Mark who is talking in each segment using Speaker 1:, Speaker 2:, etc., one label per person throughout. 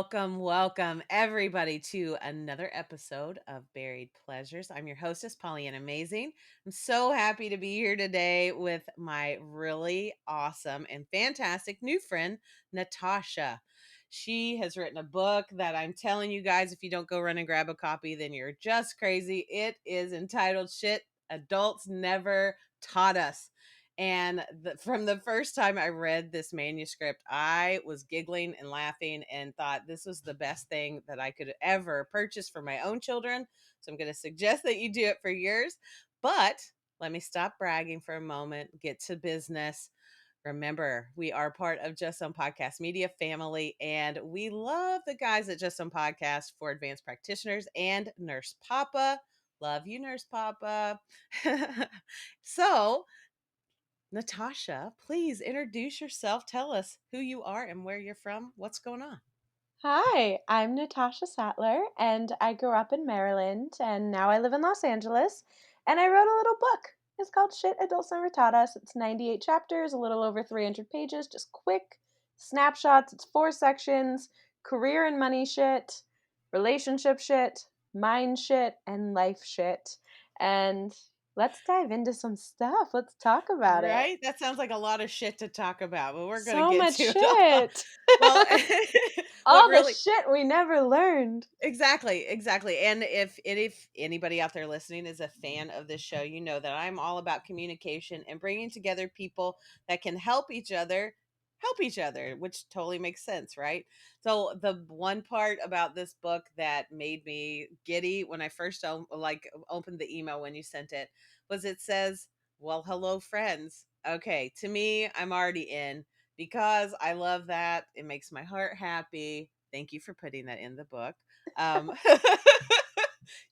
Speaker 1: welcome everybody to another episode of Buried Pleasures. I'm your hostess, Polly and Amazing. I'm so happy to be here today with my really awesome and fantastic new friend, Natasha. She has written a book that I'm telling you guys, if you don't go run and grab a copy, then you're just crazy. It is entitled Shit Adults Never Taught Us. And from the first time I read this manuscript, I was giggling and laughing and thought this was the best thing that I could ever purchase for my own children. So I'm going to suggest that you do it for yours. But let me stop bragging for a moment, get to business. Remember, we are part of Just Some Podcast Media family, and we love the guys at Just Some Podcast for advanced practitioners and Nurse Papa. Love you, Nurse Papa. So, Natasha, please introduce yourself. Tell us who you are and where you're from. What's going on?
Speaker 2: Hi, I'm Natasha Sattler, and I grew up in Maryland, and now I live in Los Angeles. And I wrote a little book. It's called Shit Adults Never Taught Us. It's 98 chapters, a little over 300 pages, just quick snapshots. It's 4 sections: career and money shit, relationship shit, mind shit, and life shit. And let's dive into some stuff. Let's talk about it.
Speaker 1: Right? That sounds like a lot of shit to talk about, but we're going to
Speaker 2: So
Speaker 1: get
Speaker 2: much
Speaker 1: to it all.
Speaker 2: shit.
Speaker 1: Well, what
Speaker 2: All the
Speaker 1: really
Speaker 2: shit we never learned.
Speaker 1: exactly. And if anybody out there listening is a fan of this show, you know that I'm all about communication and bringing together people that can help each other, which totally makes sense, right? So the one part about this book that made me giddy when I first opened the email when you sent it was it says, "Well, hello friends." Okay, to me, I'm already in because I love that. It makes my heart happy. Thank you for putting that in the book. Um,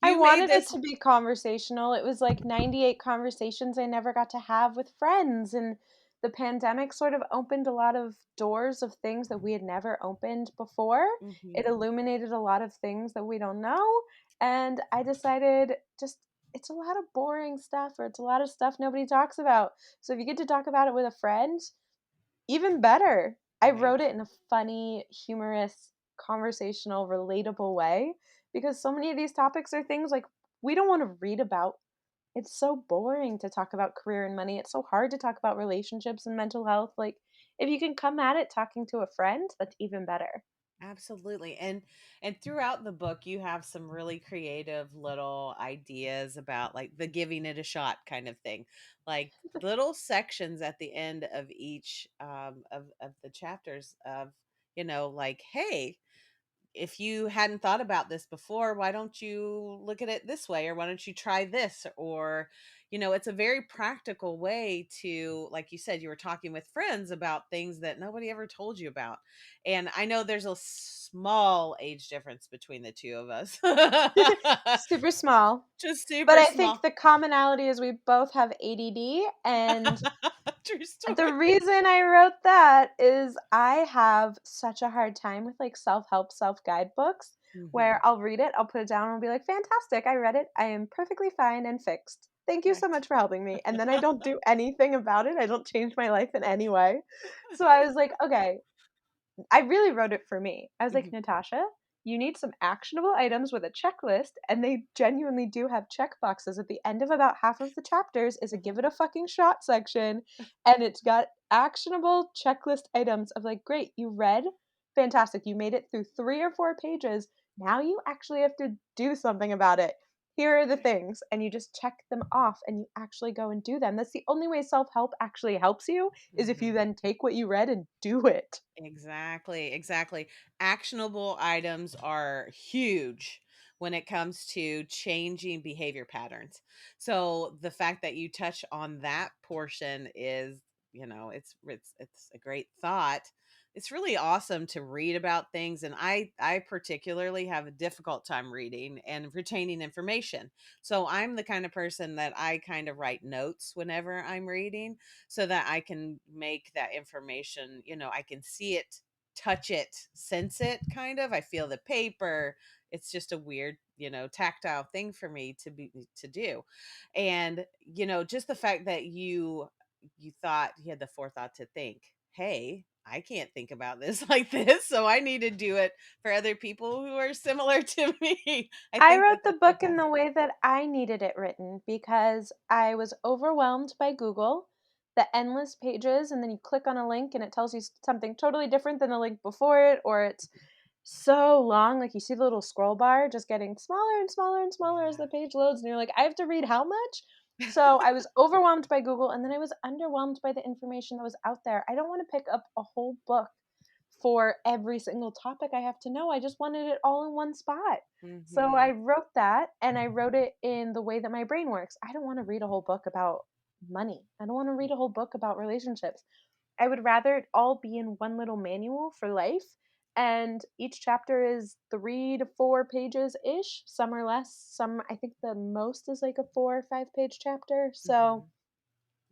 Speaker 2: I
Speaker 1: you made
Speaker 2: wanted it
Speaker 1: this.
Speaker 2: to be conversational. It was like 98 conversations I never got to have with friends, and the pandemic sort of opened a lot of doors of things that we had never opened before. It
Speaker 1: Mhm.
Speaker 2: illuminated a lot of things that we don't know, and I decided just it's a lot of boring stuff, or it's a lot of stuff nobody talks about. So if you get to talk about it with a friend, even better. I
Speaker 1: Right.
Speaker 2: wrote it in a funny, humorous, conversational, relatable way because so many of these topics are things like we don't want to read about. It's so boring to talk about career and money. It's so hard to talk about relationships and mental health. Like, if you can come at it talking to a friend, that's even better.
Speaker 1: Absolutely. And throughout the book you have some really creative little ideas about like the giving it a shot kind of thing. Like little sections at the end of each of the chapters of, like, hey, if you hadn't thought about this before, why don't you look at it this way? Or why don't you try this? Or, it's a very practical way to, like you said, you were talking with friends about things that nobody ever told you about. And I know there's a small age difference between the two of us.
Speaker 2: Super small.
Speaker 1: Just
Speaker 2: But
Speaker 1: super
Speaker 2: I think
Speaker 1: small.
Speaker 2: the commonality is we both have ADD, and
Speaker 1: True
Speaker 2: the
Speaker 1: story.
Speaker 2: reason I wrote that is I have such a hard time with, like, self-help, self-guide books
Speaker 1: Hmm.
Speaker 2: where I'll read it, I'll put it down, and I'll be like, "Fantastic, I read it. I am perfectly fine and fixed. Thank you so
Speaker 1: Correct.
Speaker 2: much for helping me." And then I don't do anything about it. I don't change my life in any way. So I was like, "Okay, I really wrote it for me." I was like,
Speaker 1: Mhm.
Speaker 2: "Natasha, you need some actionable items with a checklist," and they genuinely do have check boxes at the end of about half of the chapters is a give it a fucking shot section, and it's got actionable checklist items of like, "Great, you read. Fantastic. You made it through 3 or 4 pages. Now you actually have to do something about it. Here are the things." And you just check them off and you actually go and do them. That's the only way self-help actually helps you is if you
Speaker 1: Mhm.
Speaker 2: then take what you read and do it.
Speaker 1: Exactly. Actionable items are huge when it comes to changing behavior patterns. So the fact that you touch on that portion is, it's a great thought. It's really awesome to read about things, and I particularly have a difficult time reading and retaining information. So I'm the kind of person that I kind of write notes whenever I'm reading so that I can make that information, I can see it, touch it, sense it kind of. I feel the paper. It's just a weird, tactile thing for me to do. And, just the fact that you thought you had the forethought to think. hey, I can't think about this like this, so I need to do it for other people who are similar to me. I
Speaker 2: I
Speaker 1: think that
Speaker 2: wrote the
Speaker 1: that's
Speaker 2: book in the
Speaker 1: fantastic.
Speaker 2: way that I needed it written because I was overwhelmed by Google, the endless pages, and then you click on a link and it tells you something totally different than the link before it, or it's so long. Like you see the little scroll bar just getting smaller and smaller and smaller as the page loads, and you're like, I have to read how much?
Speaker 1: Yeah.
Speaker 2: So I was overwhelmed by Google, and then I was underwhelmed by the information that was out there. I don't want to pick up a whole book for every single topic I have to know. I just wanted it all in one spot. So I
Speaker 1: Mhm.
Speaker 2: wrote that, and I wrote it in the way that my brain works. I don't want to read a whole book about money. I don't want to read a whole book about relationships. I would rather it all be in one little manual for life. And each chapter is 3 to 4 pages ish. Some are less. Some, I think the most is like a 4 or 5 page chapter. So
Speaker 1: Mhm.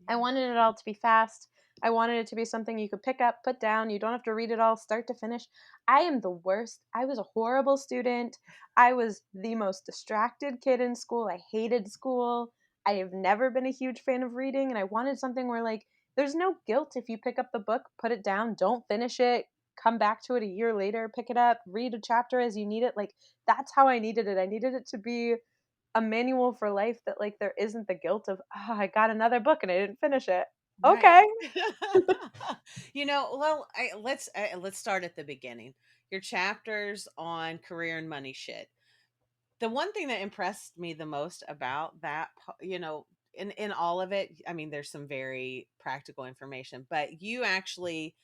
Speaker 2: I
Speaker 1: Yeah.
Speaker 2: wanted it all to be fast. I wanted it to be something you could pick up, put down. You don't have to read it all start to finish. I am the worst. I was a horrible student. I was the most distracted kid in school. I hated school. I have never been a huge fan of reading, and I wanted something where, like, there's no guilt if you pick up the book, put it down, don't finish it, come back to it a year later, pick it up, read a chapter as you need it. Like, that's how I needed it. I needed it to be a manual for life that, like, there isn't the guilt of, "Oh, I got another book and I didn't finish it."
Speaker 1: Right.
Speaker 2: Okay.
Speaker 1: Well, let's start at the beginning. Your chapters on career and money shit. The one thing that impressed me the most about that, in all of it, I mean, there's some very practical information, but you actually,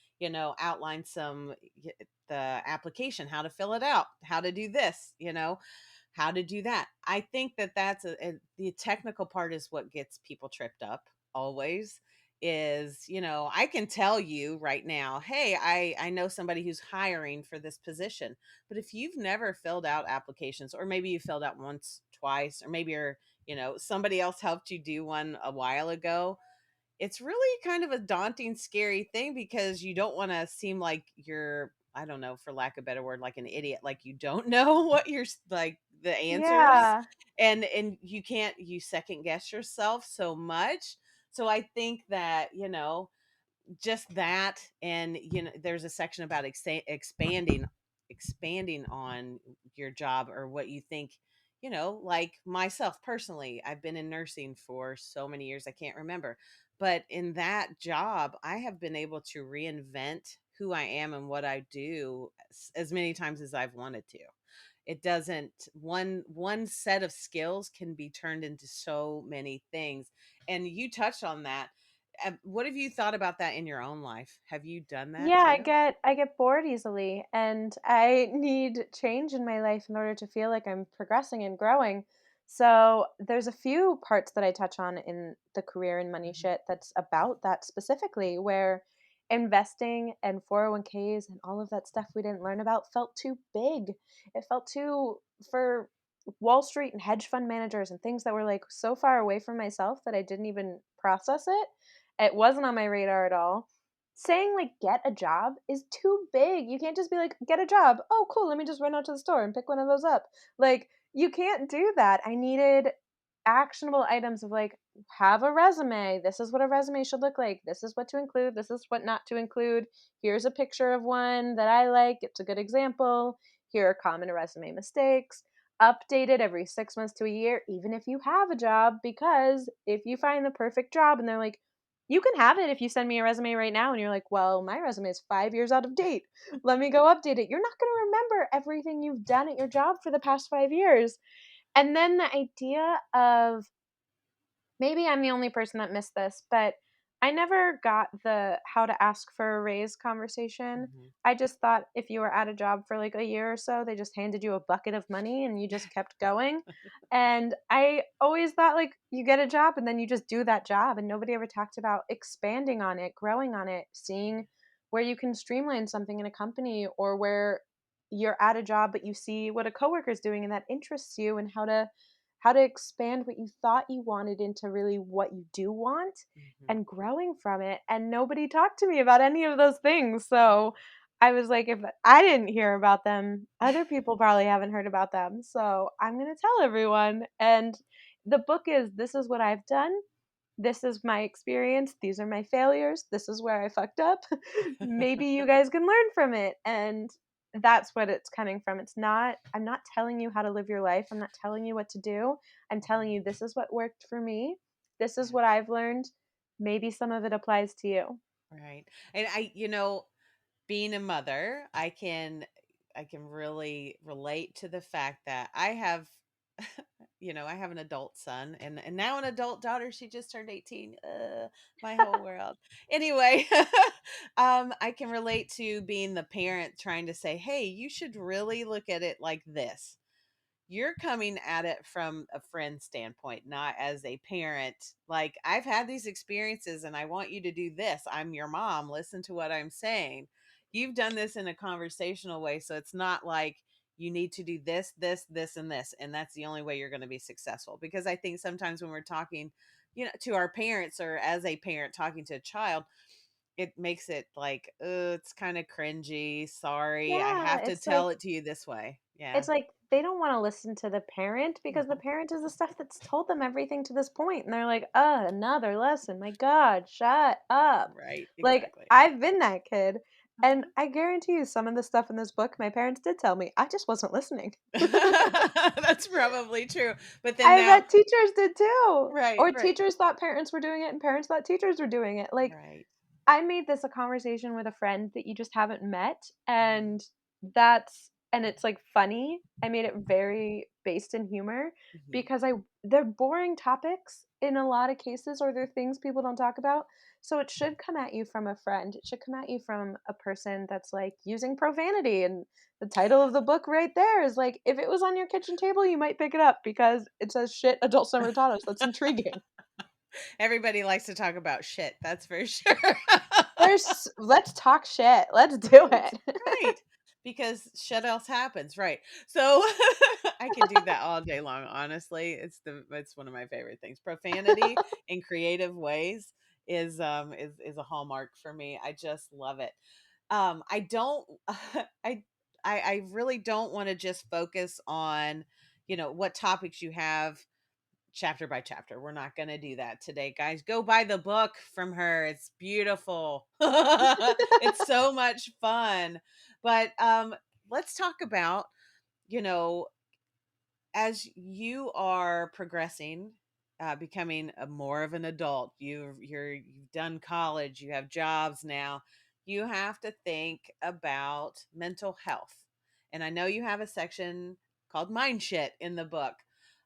Speaker 1: outline the application, how to fill it out, how to do this, how to do that. I think that the technical part is what gets people tripped up always. Is, I can tell you right now, hey, I know somebody who's hiring for this position, but if you've never filled out applications, or maybe you filled out once, twice, or maybe somebody else helped you do one a while ago, it's really kind of a daunting, scary thing because you don't want to seem like you're, I don't know, for lack of a better word, like an idiot, like you don't know what like the answers,
Speaker 2: Yeah.
Speaker 1: and you second guess yourself so much. So I think that, just that, and there's a section about expanding on your job, or what you think, like myself personally, I've been in nursing for so many years I can't remember, but in that job I have been able to reinvent who I am and what I do as many times as I've wanted to. It doesn't One set of skills can be turned into so many things, and you touched on that. What have you thought about that in your own life? Have you done that
Speaker 2: Yeah,
Speaker 1: too?
Speaker 2: I get bored easily, and I need change in my life in order to feel like I'm progressing and growing. So, there's a few parts that I touch on in the career and money
Speaker 1: Mhm.
Speaker 2: shit that's about that specifically, where investing and 401ks and all of that stuff we didn't learn about felt too big. It felt too for Wall Street and hedge fund managers and things that were, like, so far away from myself that I didn't even process it. It wasn't on my radar at all. Saying, like, "Get a job" is too big. You can't just be like, "Get a job. Oh, cool, let me just run out to the store and pick one of those up." Like, you can't do that. I needed actionable items of, like, have a resume. This is what a resume should look like. This is what to include. This is what not to include. Here's a picture of one that I like. It's a good example. Here are common resume mistakes. Update it every 6 months to a year, even if you have a job, because if you find the perfect job and they're like, you can have it if you send me a resume right now, and you're like, well, my resume is 5 years out of date. Let me go update it. You're not going to remember everything you've done at your job for the past 5 years. And then the idea of, maybe I'm the only person that missed this, but I never got the how to ask for a raise conversation.
Speaker 1: Mhm.
Speaker 2: I just thought if you were at a job for like a year or so, they just handed you a bucket of money and you just kept going. And I always thought, like, you get a job and then you just do that job, and nobody ever talked about expanding on it, growing on it, seeing where you can streamline something in a company, or where you're at a job but you see what a coworker's doing and that interests you, and how to expand what you thought you wanted into really what you do want,
Speaker 1: Mhm.
Speaker 2: and growing from it. And nobody talked to me about any of those things. So I was like, if I didn't hear about them, other people probably haven't heard about them. So I'm going to tell everyone. And the book is, this is what I've done. This is my experience. These are my failures. This is where I fucked up. Maybe you guys can learn from it." And that's what it's coming from. I'm not telling you how to live your life. I'm not telling you what to do. I'm telling you this is what worked for me. This is
Speaker 1: Yeah,
Speaker 2: what I've learned. Maybe some of it applies to you.
Speaker 1: right. And being a mother, I can really relate to the fact that I have I have an adult son and now an adult daughter. She just turned 18. My whole world. Anyway, I can relate to being the parent trying to say, "Hey, you should really look at it like this." You're coming at it from a friend standpoint, not as a parent. Like, I've had these experiences and I want you to do this. I'm your mom. Listen to what I'm saying. You've done this in a conversational way. So it's not like you need to do this, this, this, and this. And that's the only way you're going to be successful. Because I think sometimes when we're talking, to our parents or as a parent talking to a child, it makes it like, it's kind of cringy. Sorry. I
Speaker 2: Yeah,
Speaker 1: have to tell it to you this way. Yeah.
Speaker 2: it's like they don't wanna listen to the parent because the
Speaker 1: Mhm.
Speaker 2: parent is the stuff that's told them everything to this point, and they're like, another lesson, my god, shut up."
Speaker 1: Right,
Speaker 2: Like,
Speaker 1: exactly.
Speaker 2: I've been that kid, and
Speaker 1: Uh-huh.
Speaker 2: I guarantee you some of the stuff in this book my parents did tell me, I just wasn't listening.
Speaker 1: That's probably true, but then
Speaker 2: I
Speaker 1: now
Speaker 2: bet teachers did too,
Speaker 1: right,
Speaker 2: or
Speaker 1: right,
Speaker 2: teachers thought parents were doing it and parents thought teachers were doing it, like,
Speaker 1: right.
Speaker 2: I made this a conversation with a friend that you just haven't met,
Speaker 1: Mhm,
Speaker 2: and it's, like, funny. I made it very based in humor
Speaker 1: mhm.
Speaker 2: because I they're boring topics in a lot of cases, or they're things people don't talk about, so it should come at you from a friend. It should come at you from a person that's, like, using profanity, and the title of the book right there is, like, if it was on your kitchen table, you might pick it up because it says, "Shit adults never taught us." That's intriguing.
Speaker 1: Everybody likes to talk about shit, that's for sure.
Speaker 2: Let's talk shit. Let's do
Speaker 1: Right,
Speaker 2: it.
Speaker 1: right, because shit else happens, right. So, I can do that all day long, honestly. It's one of my favorite things. Profanity in creative ways is a hallmark for me. I just love it. I don't I I really don't want to just focus on, what topics you have chapter by chapter. We're not going to do that today, guys. Go buy the book from her. It's beautiful. It's so much fun. But let's talk about, you know, as you are progressing, becoming more of an adult, you've done college, you have jobs now. You have to think about mental health, and I know you have a section called "Mind Shit" in the book.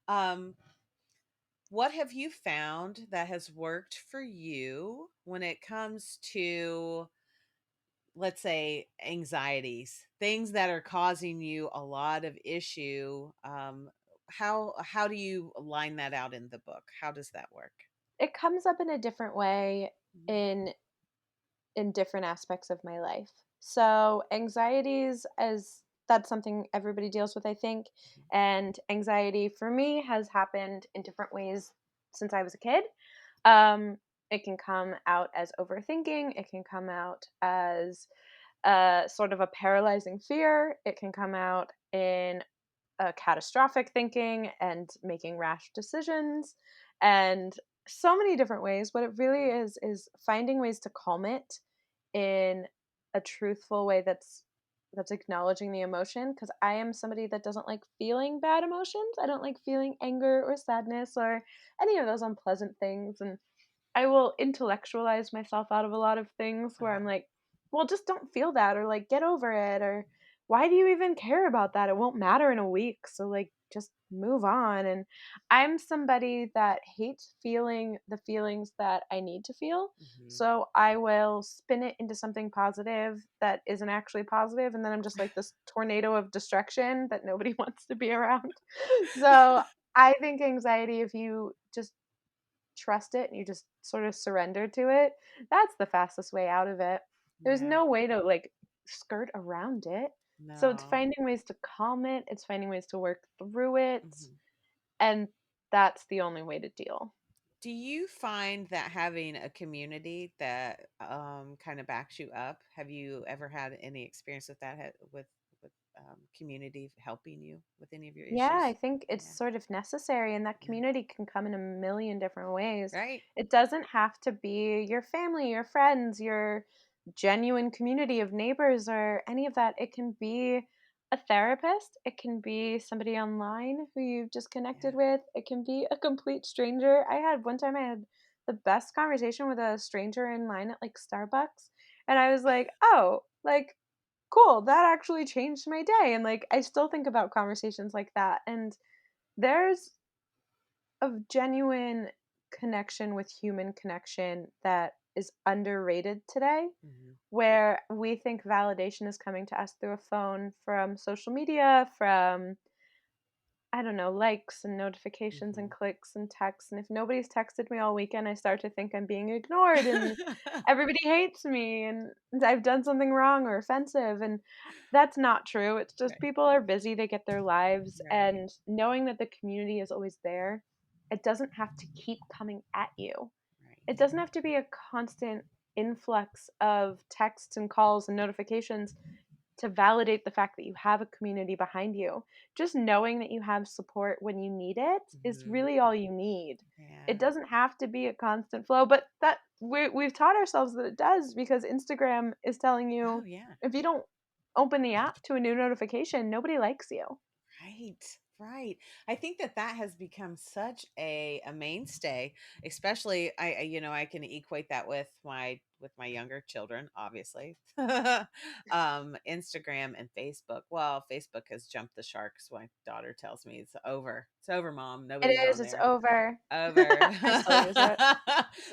Speaker 1: Um, what have you found that has worked for you when it comes to, let's say, anxieties, things that are causing you a lot of issue? How do you line that out in the book? How does that work?
Speaker 2: It comes up in a different way
Speaker 1: Mhm,
Speaker 2: in different aspects of my life. So, anxieties as that's something everybody deals with, I think,
Speaker 1: mhm,
Speaker 2: and anxiety for me has happened in different ways since I was a kid. Um, it can come out as overthinking, it can come out as sort of a paralyzing fear, it can come out in catastrophic thinking and making rash decisions and so many different ways. What it really is finding ways to calm it in a truthful way that's acknowledging the emotion, because I am somebody that doesn't like feeling bad emotions. I don't like feeling anger or sadness or any of those unpleasant things, and I will intellectualize myself out of a lot of things where I'm
Speaker 1: uh-huh,
Speaker 2: like, "Well, just don't feel that," or like, "Get over it," or "Why do you even care about that? It won't matter in a week, so like just move on." And I'm somebody that hates feeling the feelings that I need to feel.
Speaker 1: mhm.
Speaker 2: So I will spin it into something positive that isn't actually positive, and then I'm just like this tornado of destruction that nobody wants to be around. So I think anxiety, if you just trust it and you just sort of surrender to it, that's the fastest way out of it. There's
Speaker 1: Yeah,
Speaker 2: no way to like skirt around it. So it's
Speaker 1: no.
Speaker 2: finding ways to calm it, it's finding ways to work through it,
Speaker 1: Mhm.
Speaker 2: and that's the only way to deal.
Speaker 1: Do you find that having a community that kind of backs you up? Have you ever had any experience with that? With community helping you with any of your
Speaker 2: Yeah, I
Speaker 1: issues?
Speaker 2: think it's
Speaker 1: Yeah.
Speaker 2: sort of necessary, and that
Speaker 1: Yeah.
Speaker 2: community can come in a million different ways.
Speaker 1: Right.
Speaker 2: It doesn't have to be your family, your friends, your genuine community of neighbors, or any of that. It can be a therapist, it can be somebody online who you've just connected
Speaker 1: Yeah.
Speaker 2: with, it can be a complete stranger. I had the best conversation with a stranger in line at like Starbucks, and I was like, oh, like, cool, that actually changed my day, and, like, I still think about conversations like that, and there's a genuine connection with human connection that is underrated today,
Speaker 1: Hmm.
Speaker 2: where we think validation is coming to us through a phone, from social media, from, I don't know, likes and notifications and
Speaker 1: Hmm.
Speaker 2: clicks and texts, and if nobody's texted me all weekend, I start to think I'm being ignored and everybody hates me and I've done something wrong or offensive, and that's not true. It's just
Speaker 1: Right.
Speaker 2: people are busy, they get their lives,
Speaker 1: Right.
Speaker 2: and knowing that the community is always there, it doesn't have to keep coming at you. It
Speaker 1: Right.
Speaker 2: doesn't have to be a constant influx of texts and calls and notifications to validate the fact that you have a community behind you. Just knowing that you have support when you need it is
Speaker 1: Hmm.
Speaker 2: really all you need. It
Speaker 1: Yeah.
Speaker 2: doesn't have to be a constant flow, but we've taught ourselves that it does, because Instagram is telling
Speaker 1: Oh
Speaker 2: you
Speaker 1: yeah.
Speaker 2: if you don't open the app to a new notification, nobody likes you.
Speaker 1: Right, right. I think that that has become such a mainstay, especially I can equate that with my younger children, obviously. Instagram and Facebook. Well, Facebook has jumped the shark. 'Cause my daughter tells me it's over. It's over, mom.
Speaker 2: It
Speaker 1: Nobody's
Speaker 2: is,
Speaker 1: on
Speaker 2: it's
Speaker 1: there.
Speaker 2: over.
Speaker 1: Over.
Speaker 2: I still use it.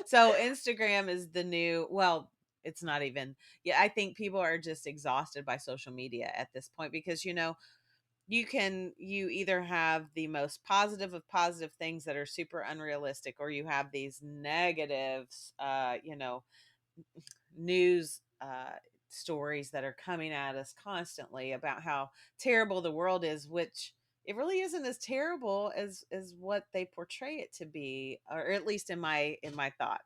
Speaker 1: So Instagram is the new, well, it's not even, yeah, I think people are just exhausted by social media at this point because you either have the most positive of positive things that are super unrealistic, or you have these negatives, news stories that are coming at us constantly about how terrible the world is, which it really isn't as terrible as what they portray it to be, or at least in my thought.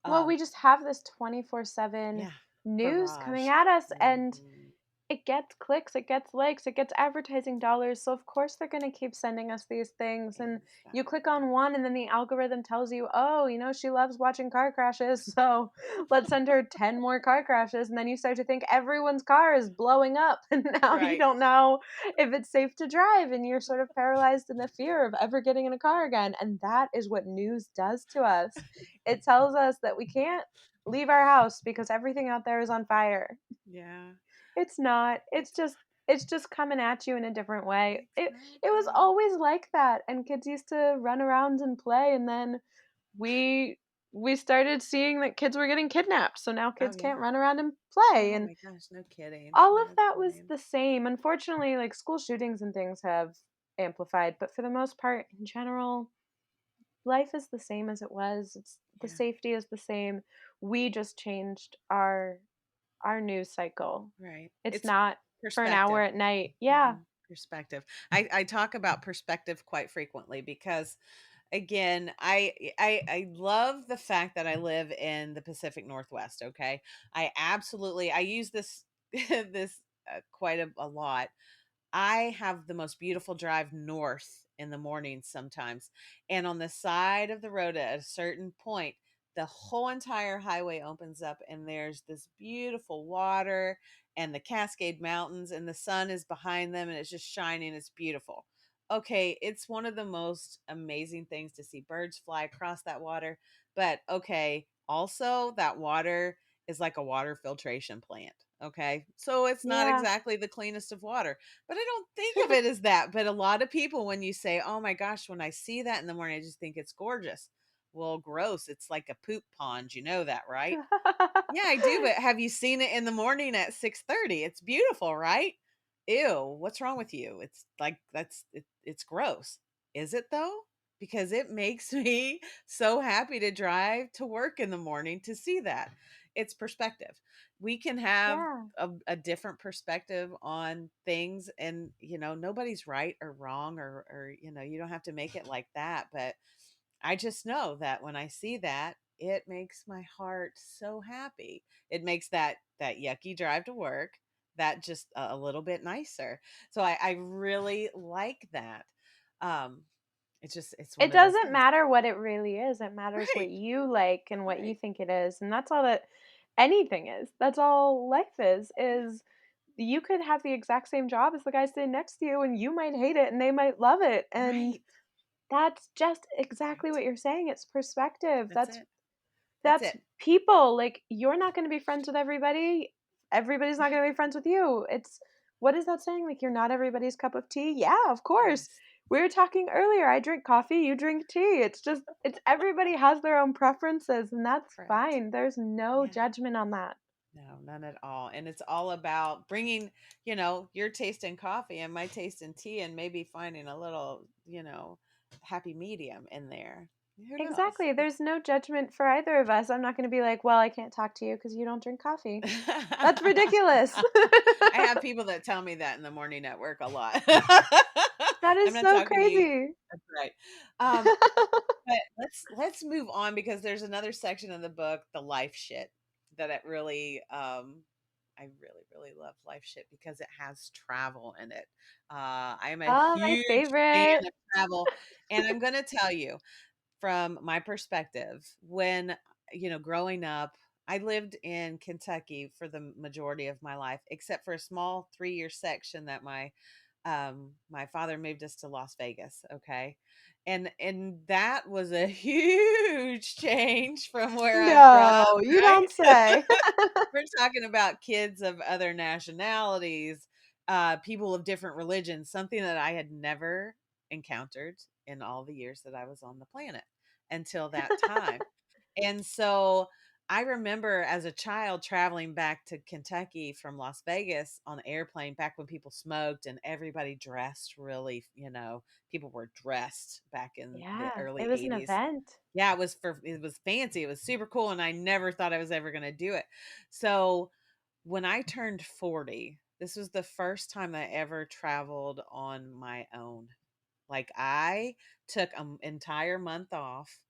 Speaker 2: Well,
Speaker 1: um
Speaker 2: we just have this 24/7
Speaker 1: yeah,
Speaker 2: news coming
Speaker 1: barrage.
Speaker 2: at us, and
Speaker 1: Mhm.
Speaker 2: it gets clicks, it gets likes, it gets advertising dollars, so of course they're gonna keep sending us these things, and you click
Speaker 1: Exactly.
Speaker 2: on one and then the algorithm tells you, "Oh, she loves watching car crashes, so let's send her 10 more car crashes," and then you start to think everyone's car is blowing up, and now you
Speaker 1: Right.
Speaker 2: don't know if it's safe to drive, and you're sort of paralyzed in the fear of ever getting in a car again, and that is what news does to us. It tells us that we can't leave our house because everything out there is on fire.
Speaker 1: Yeah.
Speaker 2: It's not. It's just coming at you in a different way. It was
Speaker 1: Exactly.
Speaker 2: always like that, and kids used to run around and play, and then we we started seeing that kids were getting kidnapped, so now
Speaker 1: Oh
Speaker 2: kids can't
Speaker 1: yeah.
Speaker 2: run around and play,
Speaker 1: Oh
Speaker 2: and
Speaker 1: my gosh, no kidding.
Speaker 2: all of
Speaker 1: No
Speaker 2: that was
Speaker 1: kidding.
Speaker 2: the same. Unfortunately, like, school shootings and things have amplified, but for the most part, in general, life is the same as it was. It's the
Speaker 1: Yeah.
Speaker 2: safety is the same. We just changed our news cycle.
Speaker 1: Right.
Speaker 2: It's
Speaker 1: It's
Speaker 2: not for an hour
Speaker 1: perspective.
Speaker 2: at night. Yeah.
Speaker 1: Mhm. Perspective. I talk about perspective quite frequently because again, I love the fact that I live in the Pacific Northwest, okay? I use this this quite a lot. I have the most beautiful drive north in the morning sometimes. And on the side of the road at a certain point, the whole entire highway opens up and there's this beautiful water and the Cascade Mountains and the sun is behind them and it's just shining. It's beautiful. Okay, it's one of the most amazing things to see birds fly across that water. But okay, also that water is like a water filtration plant. Okay. So it's not
Speaker 2: Yeah.
Speaker 1: exactly the cleanest of water, but I don't think of it as that. But a lot of people, when you say, "Oh my gosh," when I see that in the morning, I just think it's gorgeous. Well, gross. It's like a poop pond. You know that, right? Yeah, I do. But have you seen it in the morning at 6:30? It's beautiful, right? Ew, what's wrong with you? It's like it's gross. Is it though? Because it makes me so happy to drive to work in the morning to see that. It's perspective. We can have
Speaker 2: Yeah.
Speaker 1: a different perspective on things, and nobody's right or wrong, or you don't have to make it like that, but I just know that when I see that, it makes my heart so happy. It makes that yucky drive to work that just a little bit nicer. So I really like that. Um, it's
Speaker 2: It
Speaker 1: one of those
Speaker 2: doesn't
Speaker 1: things.
Speaker 2: matter what it really is, it matters what
Speaker 1: Right.
Speaker 2: you like and what you
Speaker 1: Right.
Speaker 2: think it is, and that's all that anything is. That's all life
Speaker 1: Yeah.
Speaker 2: is you could have the exact same job as the guy sitting next to you, and you might hate it, and they might love it, and
Speaker 1: Right.
Speaker 2: that's just exactly
Speaker 1: Right.
Speaker 2: what you're saying, it's perspective.
Speaker 1: That's
Speaker 2: That's
Speaker 1: it. That's
Speaker 2: that's
Speaker 1: it.
Speaker 2: people, like, you're not gonna be friends with everybody. Everybody's not
Speaker 1: Right.
Speaker 2: gonna be friends with you. It's what is that saying? Like, you're not everybody's cup of tea? Yeah, of course.
Speaker 1: Yes.
Speaker 2: We were talking earlier, I drink coffee, you drink tea. It's everybody has their own preferences, and that's
Speaker 1: Correct.
Speaker 2: fine. There's no
Speaker 1: Yeah.
Speaker 2: judgment on that.
Speaker 1: No, none at all. And it's all about bringing, your taste in coffee and my taste in tea and maybe finding a little, happy medium in there. Who knows?
Speaker 2: Exactly, there's
Speaker 1: It's
Speaker 2: no judgment for either of us. I'm not gonna be like, "Well, I can't talk to you because you don't drink coffee." That's ridiculous.
Speaker 1: I have people that tell me that in the morning at work a lot.
Speaker 2: That
Speaker 1: I'm
Speaker 2: is
Speaker 1: not
Speaker 2: so
Speaker 1: talking to you.
Speaker 2: crazy.
Speaker 1: That's right. Um, but let's move on because there's another section of the book, the life shit, that it really I really, really love life shit because it has travel in it. I am a
Speaker 2: Oh, my
Speaker 1: huge fan
Speaker 2: favorite.
Speaker 1: of travel. And I'm gonna tell you, from my perspective, when growing up, I lived in Kentucky for the majority of my life, except for a small 3-year section that my father moved us to Las Vegas. Okay. And that was a huge change from where I'm from,
Speaker 2: No, you don't
Speaker 1: right?
Speaker 2: say.
Speaker 1: We're talking about kids of other nationalities, people of different religions, something that I had never encountered in all the years that I was on the planet until that time. And so I remember as a child traveling back to Kentucky from Las Vegas on the airplane back when people smoked and everybody dressed really, people were dressed back in the
Speaker 2: Yeah, it
Speaker 1: early
Speaker 2: was an
Speaker 1: 80s.
Speaker 2: event.
Speaker 1: Yeah, it was fancy. It was super cool and I never thought I was ever going to do it. So when I turned 40, this was the first time I ever traveled on my own. Like I took an entire month off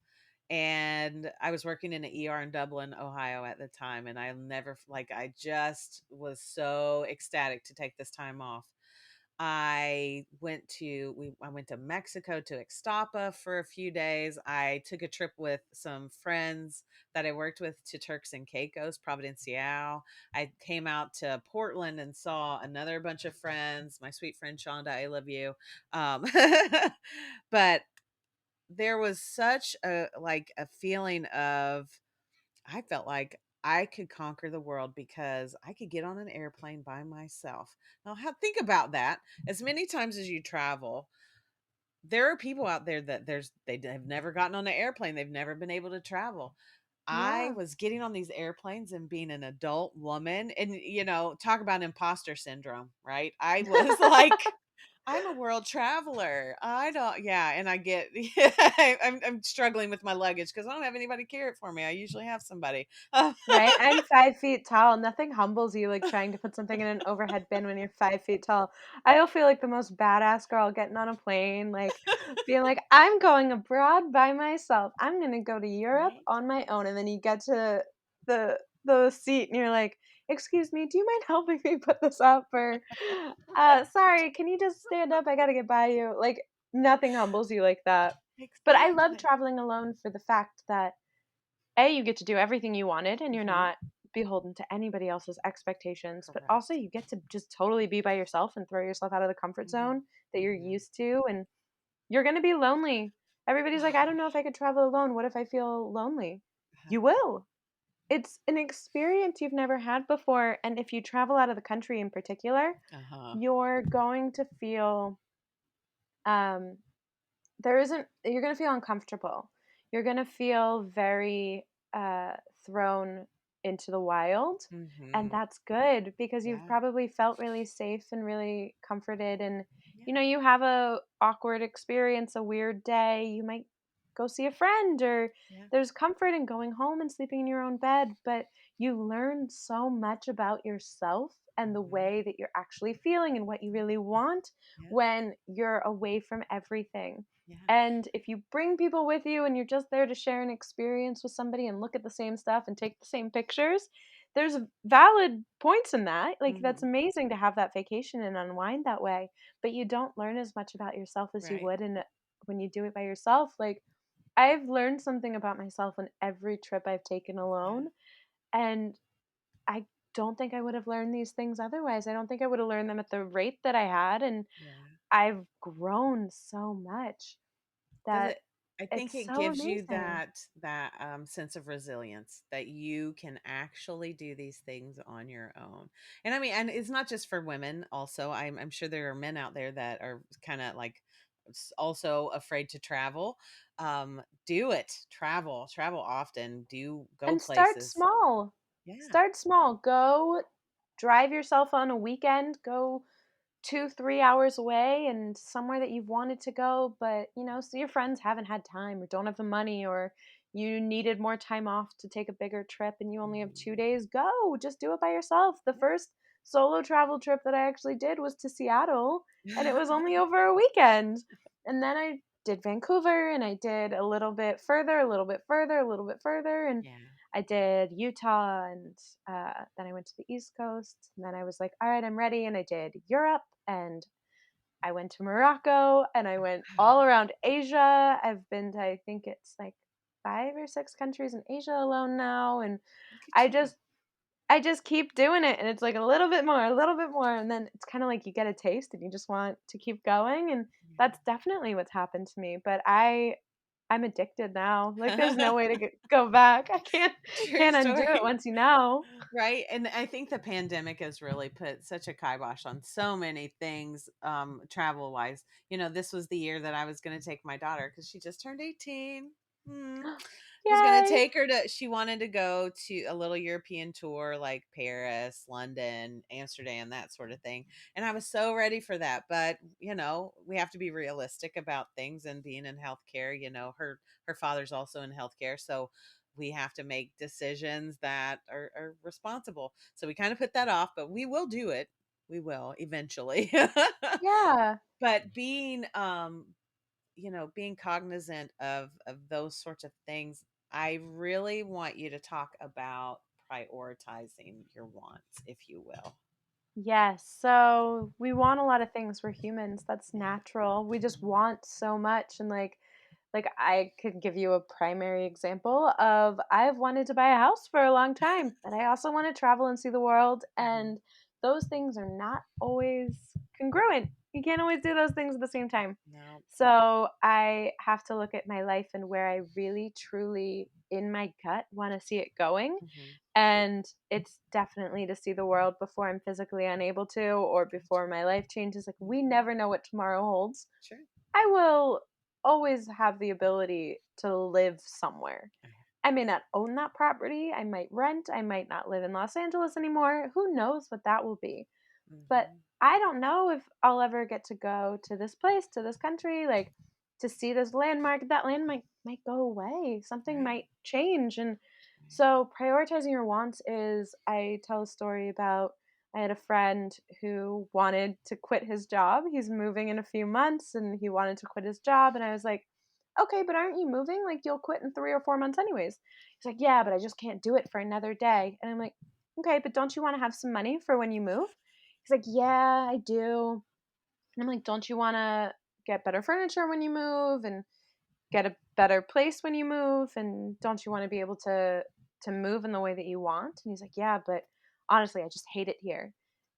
Speaker 1: and I was working in an ER in Dublin, Ohio at the time. And I just was so ecstatic to take this time off. I went to Mexico to Ixtapa for a few days. I took a trip with some friends that I worked with to Turks and Caicos, Providencial. I came out to Portland and saw another bunch of friends. My sweet friend Shonda, I love you. Um, but there was such a feeling of I felt like I could conquer the world because I could get on an airplane by myself. Now, think about that. As many times as you travel, there are people out there that have never gotten on an airplane. They've never been able to travel. I
Speaker 2: Yeah,
Speaker 1: was getting on these airplanes and being an adult woman, and talk about imposter syndrome, right? I was like, I'm a world traveler. I don't, yeah, and I get, I'm struggling with my luggage because I don't have anybody carry it for me. I usually have somebody.
Speaker 2: right? I'm 5 feet tall, nothing humbles you like trying to put something in an overhead bin when you're 5 feet tall. I'll feel like the most badass girl getting on a plane, like, being like, "I'm going abroad by myself. I'm gonna go to Europe
Speaker 1: Right?
Speaker 2: on my own," and then you get to the seat and you're like, "Excuse me, do you mind helping me put this up?" Or, "Sorry, can you just stand up? I gotta get by you." Like, nothing humbles you like that. But I love
Speaker 1: Exactly.
Speaker 2: traveling alone for the fact that A, you get to do everything you wanted and you're
Speaker 1: Hmm.
Speaker 2: not beholden to anybody else's expectations, but also
Speaker 1: Correct.
Speaker 2: you get to just totally be by yourself and throw yourself out of the comfort
Speaker 1: Hmm.
Speaker 2: zone that you're
Speaker 1: Hmm.
Speaker 2: used to, and you're going to be lonely. Everybody's like, "I don't know if I could travel alone. What if I feel lonely?" You will. It's an experience you've never had before, and if you travel out of the country in particular,
Speaker 1: Uh-huh.
Speaker 2: you're going to feel um there isn't you're gonna feel uncomfortable. You're gonna feel very, thrown into the wild, and
Speaker 1: Hmm.
Speaker 2: that's good because you've
Speaker 1: Yeah.
Speaker 2: probably felt really safe and really comforted and,
Speaker 1: Yeah.
Speaker 2: you have a awkward experience, a weird day, you might go see a friend or
Speaker 1: Yeah.
Speaker 2: there's comfort in going home and sleeping in your own bed, but you learn so much about yourself and the
Speaker 1: Hmm.
Speaker 2: way that you're actually feeling and what you really want
Speaker 1: Yeah.
Speaker 2: when you're away from everything.
Speaker 1: Yeah.
Speaker 2: And if you bring people with you and you're just there to share an experience with somebody and look at the same stuff and take the same pictures, there's valid points in that. Like, that's
Speaker 1: Mhm.
Speaker 2: amazing to have that vacation and unwind that way, but you don't learn as much about yourself as you
Speaker 1: Right.
Speaker 2: would when you do it by yourself. Like, I've learned something about myself on every trip I've taken
Speaker 1: Yeah.
Speaker 2: alone, and I don't think I would have learned these things otherwise. I don't think I would have learned them at the rate that I had, and
Speaker 1: Yeah.
Speaker 2: I've grown so much
Speaker 1: Does
Speaker 2: that
Speaker 1: it I think
Speaker 2: it's
Speaker 1: it
Speaker 2: so
Speaker 1: gives you
Speaker 2: amazing.
Speaker 1: sense of resilience that you can actually do these things on your own. And I mean, and it's not just for women also. I'm sure there are men out there that are kinda like also afraid to travel. Do it. Travel often. Do go
Speaker 2: And start
Speaker 1: places.
Speaker 2: small.
Speaker 1: Yeah.
Speaker 2: Start small. Go drive yourself on a weekend. Go 2, 3 hours away and somewhere that you've wanted to go, but, so your friends haven't had time or don't have the money, or you needed more time off to take a bigger trip and you only have 2
Speaker 1: Mhm.
Speaker 2: days. Go. Just do it by yourself. The first solo travel trip that I actually did was to Seattle, and it was
Speaker 1: Yeah.
Speaker 2: only over a weekend. And then I did Vancouver, and I did a little bit further, a little bit further, a little bit further, and
Speaker 1: Yeah.
Speaker 2: I did Utah, and then I went to the East Coast, and then I was like, all right, I'm ready. And I did Europe, and I went to Morocco, and I went all around Asia. I've been to, I think it's like 5 or 6 countries in Asia alone now. And
Speaker 1: Look at
Speaker 2: I
Speaker 1: you.
Speaker 2: just, I just keep doing it. And it's like a little bit more, a little bit more. And then it's kind of like you get a taste and you just want to keep going. And that's definitely what's happened to me. But I'm addicted now. Like, there's no
Speaker 1: Yeah.
Speaker 2: way to go back. I can't
Speaker 1: True
Speaker 2: can't undo it
Speaker 1: story.
Speaker 2: once you know.
Speaker 1: Right, and I think the pandemic has really put such a kibosh on so many things, travel-wise. This was the year that I was gonna take my daughter because she just turned 18. Mm. Was gonna
Speaker 2: Yay.
Speaker 1: take her to she wanted to go to a little European tour, like Paris, London, Amsterdam, that sort of thing, and I was so ready for that, but, we have to be realistic about things and being in healthcare. Her father's also in healthcare, so we have to make decisions that are responsible. So we kind of put that off, but we will do it. We will eventually.
Speaker 2: Yeah.
Speaker 1: But being cognizant of those sorts of things, I really want you to talk about prioritizing your wants, if you will.
Speaker 2: Yes. So we want a lot of things. We're humans. That's
Speaker 1: Yeah.
Speaker 2: natural. We just
Speaker 1: Mhm.
Speaker 2: want so much. And like I could give you a primary example of I've wanted to buy a house for a long time, but I also want to travel and see the world.
Speaker 1: Mhm.
Speaker 2: And those things are not always congruent. You can't always do those things at the same time.
Speaker 1: No.
Speaker 2: So I have to look at my life and where I really, truly, in my gut, want to see it going.
Speaker 1: Mhm.
Speaker 2: And it's definitely to see the world before I'm physically unable to, or before
Speaker 1: Gotcha.
Speaker 2: my life changes. Like, we
Speaker 1: Mhm.
Speaker 2: never know what tomorrow holds.
Speaker 1: Sure.
Speaker 2: I will always have the ability to live somewhere. I may not own that property. I might rent. I might not live in Los Angeles anymore. Who knows what that will be? But
Speaker 1: Mhm.
Speaker 2: I don't know if I'll ever get to go to this place, to this country, like to see this landmark. That land might go away. Something
Speaker 1: Right.
Speaker 2: might change. And
Speaker 1: Right.
Speaker 2: so prioritizing your wants is, I tell a story about, I had a friend who wanted to quit his job. He's moving in a few months and he wanted to quit his job. And I was like, okay, but aren't you moving? Like, you'll quit in 3 or 4 months anyways. He's like, yeah, but I just can't do it for another day. And I'm like, okay, but don't you want to have some money for when you move? He's like, yeah, I do. And I'm like, don't you want to get better furniture when you move and get a better place when you move? And don't you want to be able to move in the way that you want? And he's like, yeah, but honestly, I just hate it here.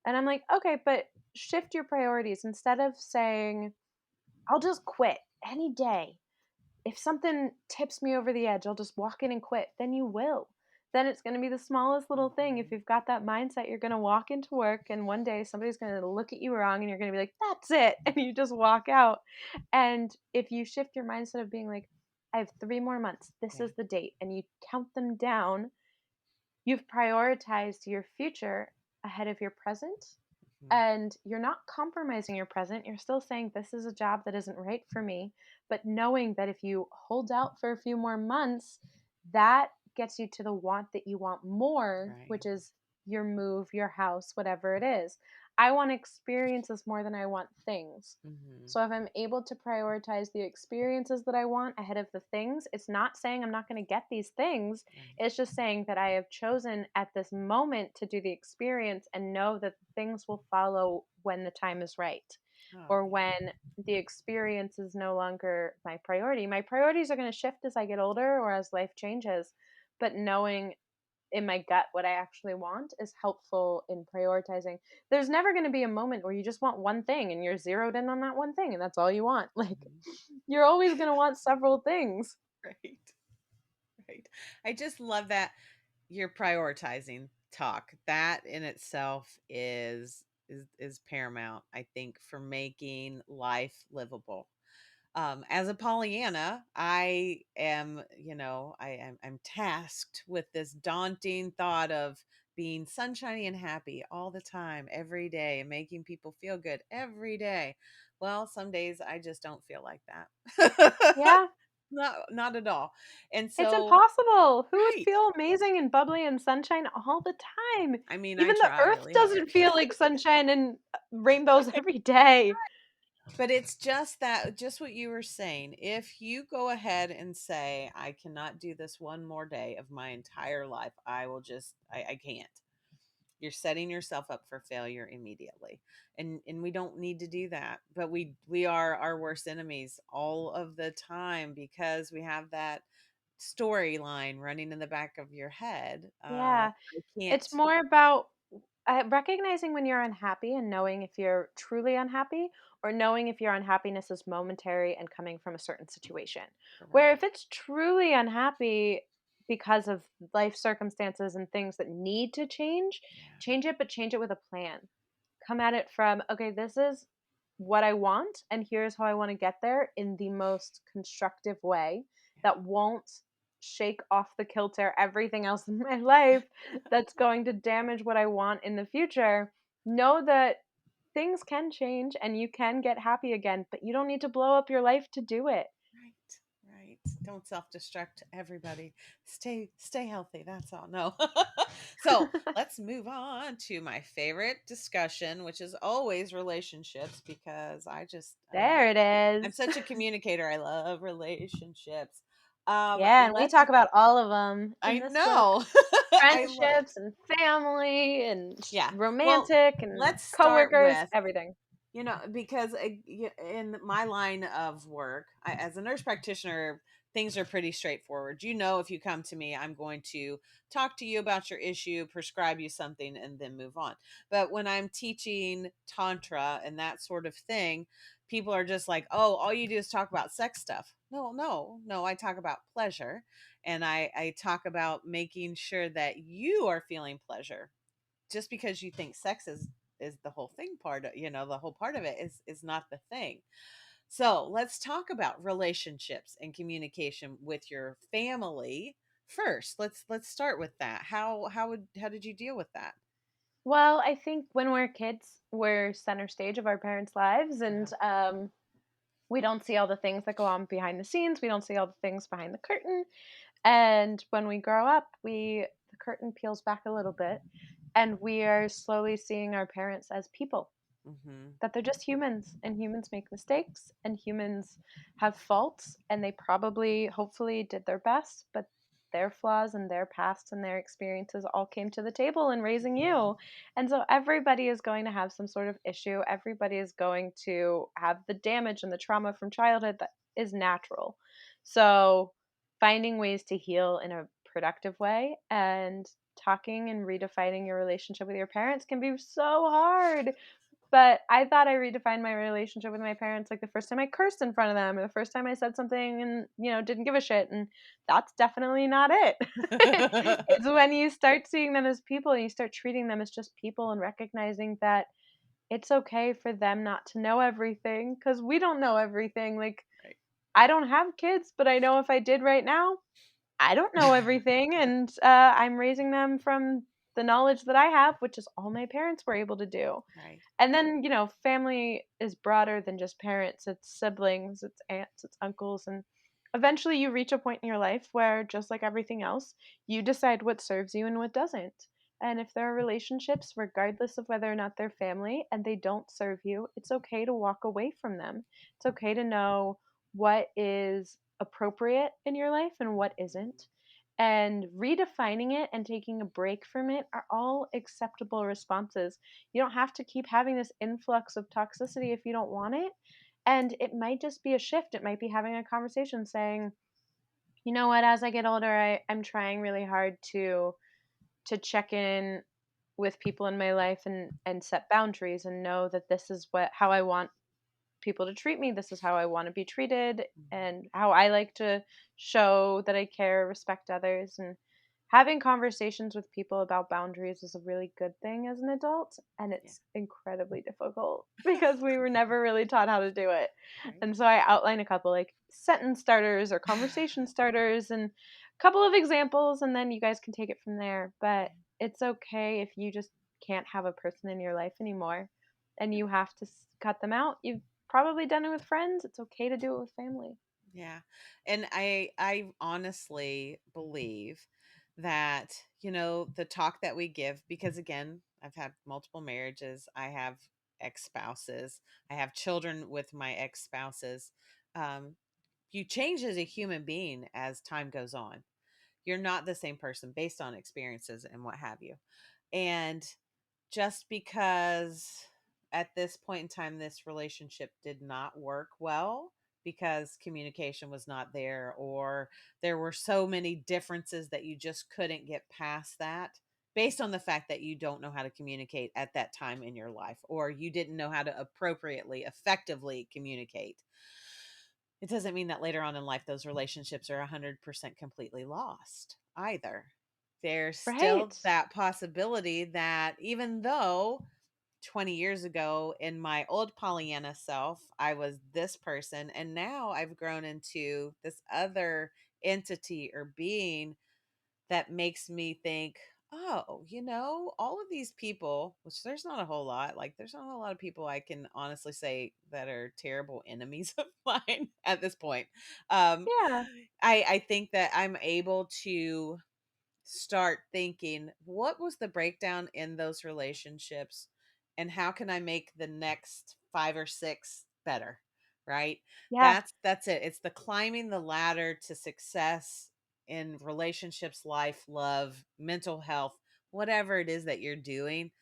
Speaker 2: And I'm like, okay, but shift your priorities. Instead of saying, I'll just quit any day, if something tips me over the edge, I'll just walk in and quit, then you will. Then it's going to be the smallest little thing. If
Speaker 1: Mhm.
Speaker 2: you've got that mindset, you're going to walk into work and one day somebody's going to look at you wrong and you're going to be like, that's it. And you just walk out. And if you shift your mindset of being like, I have 3 more months, this
Speaker 1: Yeah.
Speaker 2: is the date, and you count them down, you've prioritized your future ahead of your present,
Speaker 1: Mhm.
Speaker 2: and you're not compromising your present. You're still saying, this is a job that isn't right for me. But knowing that if you hold out for a few more months, that gets you to the want that you want more,
Speaker 1: Right.
Speaker 2: which is your move, your house, whatever it is. I want experiences more than I want things.
Speaker 1: Mhm.
Speaker 2: So if I'm able to prioritize the experiences that I want ahead of the things, it's not saying I'm not going to get these things.
Speaker 1: Right.
Speaker 2: It's just saying that I have chosen at this moment to do the experience and know that the things will follow when the time is right,
Speaker 1: Oh,
Speaker 2: or
Speaker 1: yeah.
Speaker 2: when the experience is no longer my priority. My priorities are going to shift as I get older or as life changes, but knowing in my gut what I actually want is helpful in prioritizing. There's never going to be a moment where you just want one thing and you're zeroed in on that one thing and that's all you want. Like
Speaker 1: Mhm.
Speaker 2: you're always going to want several things.
Speaker 1: Right. Right. I just love that you're prioritizing talk. That in itself is paramount, I think, for making life livable. As a Pollyanna, I am, I'm tasked with this daunting thought of being sunshiny and happy all the time, every day, and making people feel good every day. Well, some days I just don't feel like that.
Speaker 2: Yeah,
Speaker 1: Not at all. And
Speaker 2: it's
Speaker 1: so,
Speaker 2: impossible. Who would
Speaker 1: right.
Speaker 2: feel amazing and bubbly and sunshine all the time?
Speaker 1: I mean, I
Speaker 2: Even the
Speaker 1: try
Speaker 2: earth
Speaker 1: really hard.
Speaker 2: doesn't feel like sunshine and rainbows every day.
Speaker 1: But it's just that, just what you were saying. If you go ahead and say, I cannot do this one more day of my entire life, I will just, I can't. You're setting yourself up for failure immediately. And we don't need to do that. But we are our worst enemies all of the time because we have that storyline running in the back of your head.
Speaker 2: Yeah.
Speaker 1: I can't.
Speaker 2: It's more about recognizing when you're unhappy and knowing if you're truly unhappy, or knowing if your unhappiness is momentary and coming from a certain situation. Where if
Speaker 1: Correct.
Speaker 2: it's truly unhappy because of life circumstances and things that need to
Speaker 1: Yeah.
Speaker 2: change it, but change it with a plan. Come at it from, okay, this is what I want, and here's how I want to get there in the most constructive way that won't shake off the kilter everything else in my life that's going to damage what I want in the future. Know that things can change and you can get happy again, but you don't need to blow up your life to do it.
Speaker 1: Right, right. Don't self-destruct, everybody. Stay healthy. That's all. No. So let's move on to my favorite discussion, which is always relationships, because
Speaker 2: There it
Speaker 1: I'm
Speaker 2: is.
Speaker 1: such a communicator. I love relationships.
Speaker 2: Yeah, and we
Speaker 1: Let's
Speaker 2: talk about all of them in
Speaker 1: I
Speaker 2: this book.
Speaker 1: know. I love
Speaker 2: Friendships and family and
Speaker 1: Yeah. Well,
Speaker 2: romantic and
Speaker 1: let's start
Speaker 2: coworkers,
Speaker 1: with,
Speaker 2: everything.
Speaker 1: because in my line of work, as a nurse practitioner, things are pretty straightforward. If you come to me, I'm going to talk to you about your issue, prescribe you something, and then move on. But when I'm teaching Tantra and that sort of thing, people are just like, oh, all you do is talk about sex stuff. No, no, no. I talk about pleasure, and I talk about making sure that you are feeling pleasure. Just because you think sex is the whole thing, the whole part of it is not the thing. So let's talk about relationships and communication with your family first. Let's start with that. How did you deal with that?
Speaker 2: Well, I think when we're kids, we're center stage of our parents' lives, and
Speaker 1: Uh-huh.
Speaker 2: we don't see all the things that go on behind the scenes. We don't see all the things behind the curtain. And when we grow up, we the curtain peels back a little bit, and we are slowly seeing our parents as people,
Speaker 1: Hmm.
Speaker 2: that they're just humans and humans make mistakes and humans have faults and they probably hopefully did their best, but their flaws and their past and their experiences all came to the table in raising you. And so everybody is going to have some sort of issue. Everybody is going to have the damage and the trauma from childhood that is natural. So finding ways to heal in a productive way and talking and redefining your relationship with your parents can be so hard, but I thought I redefined my relationship with my parents, like, the first time I cursed in front of them, or the first time I said something and, didn't give a shit, and that's definitely not it. It's when you start seeing them as people and you start treating them as just people and recognizing that it's okay for them not to know everything, because we don't know everything. Like,
Speaker 1: Right.
Speaker 2: I don't have kids, but I know if I did right now, I don't know everything, and I'm raising them from the knowledge that I have, which is all my parents were able to do.
Speaker 1: Right.
Speaker 2: And then, family is broader than just parents. It's siblings, it's aunts, it's uncles, and eventually you reach a point in your life where, just like everything else, you decide what serves you and what doesn't. And if there are relationships, regardless of whether or not they're family, and they don't serve you, it's okay to walk away from them. It's okay to know what is appropriate in your life and what isn't. And redefining it and taking a break from it are all acceptable responses. You don't have to keep having this influx of toxicity if you don't want it. And it might just be a shift. It might be having a conversation saying, you know what, as I get older, I'm trying really hard to check in with people in my life and set boundaries and know that this is what how I want people to treat me. This is how I want to be treated
Speaker 1: Mhm.
Speaker 2: and how I like to show that I care, respect others. And having conversations with people about boundaries is a really good thing as an adult. And
Speaker 1: Yeah.
Speaker 2: it's incredibly difficult because we were never really taught how to do it.
Speaker 1: Right.
Speaker 2: And so I outline a couple like sentence starters or conversation starters and a couple of examples, and then you guys can take it from there. But it's okay if you just can't have a person in your life anymore and you have to cut them out. You've probably done it with friends. It's okay to do it with family.
Speaker 1: Yeah. And I honestly believe that, the talk that we give, because again, I've had multiple marriages, I have ex-spouses, I have children with my ex-spouses. Um you change as a human being as time goes on. You're not the same person based on experiences and what have you. And just because at this point in time this relationship did not work well because communication was not there, or there were so many differences that you just couldn't get past that, based on the fact that you don't know how to communicate at that time in your life, or you didn't know how to appropriately effectively communicate, it doesn't mean that later on in life those relationships are 100% completely lost either. There's
Speaker 2: Right.
Speaker 1: still that possibility that even though 20 years ago in my old Pollyanna self, I was this person, and now I've grown into this other entity or being that makes me think, oh, all of these people, which there's not a whole lot, like, there's not a lot of people I can honestly say that are terrible enemies of mine at this point. Um,
Speaker 2: Yeah.
Speaker 1: I think that I'm able to start thinking, what was the breakdown in those relationships and how can I make the next 5 or 6 better, right?
Speaker 2: Yeah.
Speaker 1: That's it. It's the climbing the ladder to success in relationships, life, love, mental health, whatever it is that you're doing.